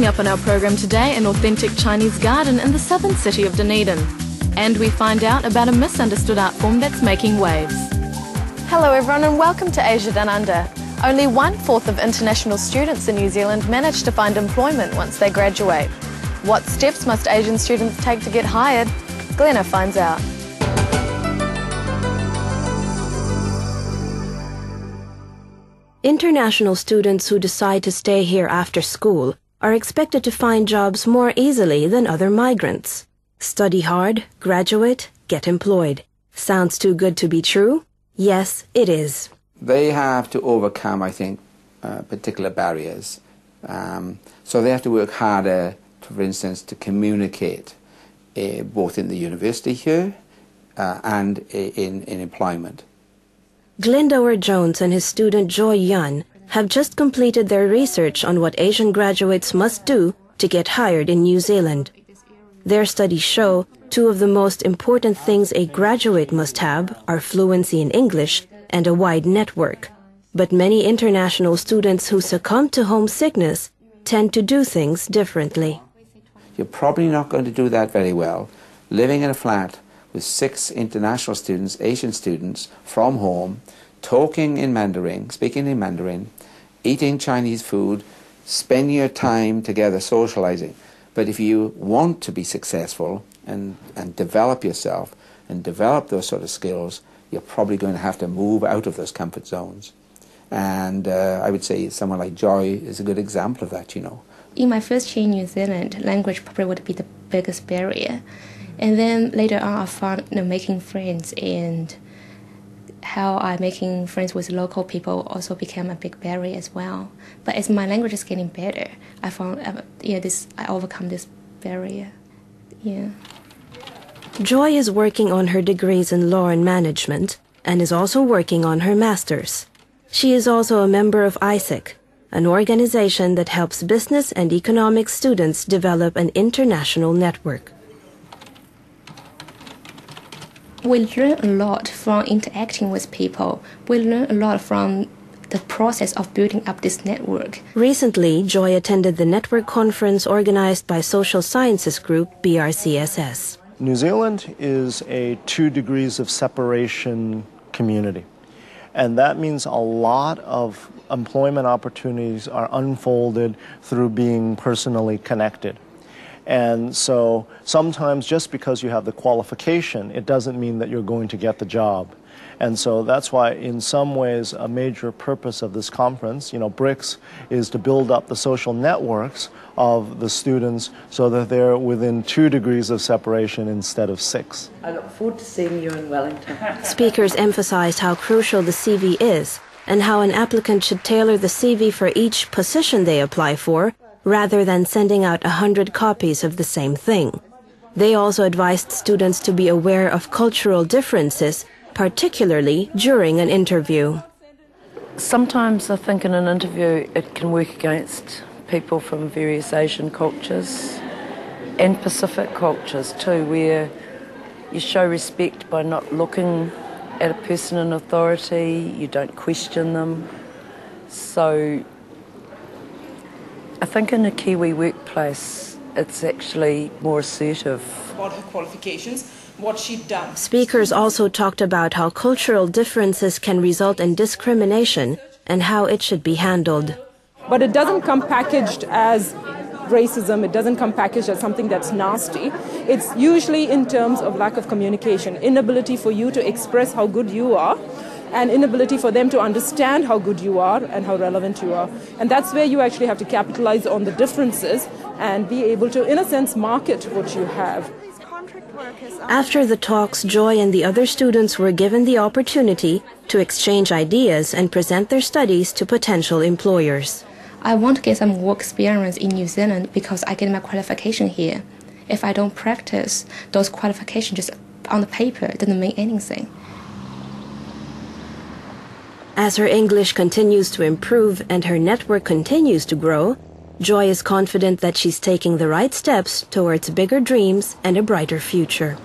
Coming up on our program today, an authentic Chinese garden in the southern city of Dunedin. And we find out about a misunderstood art form that's making waves. Hello everyone and welcome to Asia Downunder. Only 1/4 of international students in New Zealand manage to find employment once they graduate. What steps must Asian students take to get hired? Glenna finds out. International students who decide to stay here after school are expected to find jobs more easily than other migrants. Study hard, graduate, get employed. Sounds too good to be true? Yes, it is. They have to overcome, I think, particular barriers. So they have to work harder, for instance, to communicate both in the university here and in employment. Glendower Jones and his student Joy Yun have just completed their research on what Asian graduates must do to get hired in New Zealand. Their studies show two of the most important things a graduate must have are fluency in English and a wide network. But many international students who succumb to homesickness tend to do things differently. You're probably not going to do that very well, living in a flat with 6 international students, Asian students, from home, talking in Mandarin, speaking in Mandarin, eating Chinese food, spending your time together socializing. But if you want to be successful and develop yourself and develop those sort of skills, you're probably going to have to move out of those comfort zones. And I would say someone like Joy is a good example of that, you know. In my first year in New Zealand, language probably would be the biggest barrier. And then later on, I found making friends and how making friends with local people also became a big barrier as well. But as my language is getting better, I found I overcome this barrier. Yeah. Joy is working on her degrees in law and management and is also working on her master's. She is also a member of ISEC, an organization that helps business and economics students develop an international network. We learn a lot from interacting with people. We learn a lot from the process of building up this network. Recently, Joy attended the network conference organized by social sciences group BRCSS. New Zealand is a 2 degrees of separation community. And that means a lot of employment opportunities are unfolded through being personally connected. And so sometimes just because you have the qualification, it doesn't mean that you're going to get the job. And so that's why in some ways a major purpose of this conference, BRICS, is to build up the social networks of the students so that they're within 2 degrees of separation instead of 6. I look forward to seeing you in Wellington. Speakers emphasized how crucial the CV is and how an applicant should tailor the CV for each position they apply for, rather than sending out 100 copies of the same thing. They also advised students to be aware of cultural differences, particularly during an interview. Sometimes I think in an interview it can work against people from various Asian cultures and Pacific cultures too, where you show respect by not looking at a person in authority, you don't question them. So I think in a Kiwi workplace, it's actually more assertive. About her qualifications, what she'd done. Speakers also talked about how cultural differences can result in discrimination and how it should be handled. But it doesn't come packaged as racism, it doesn't come packaged as something that's nasty. It's usually in terms of lack of communication, inability for you to express how good you are, and inability for them to understand how good you are and how relevant you are. And that's where you actually have to capitalize on the differences and be able to, in a sense, market what you have. After the talks, Joy and the other students were given the opportunity to exchange ideas and present their studies to potential employers. I want to get some work experience in New Zealand because I get my qualification here. If I don't practice, those qualifications just on the paper doesn't mean anything. As her English continues to improve and her network continues to grow, Joy is confident that she's taking the right steps towards bigger dreams and a brighter future.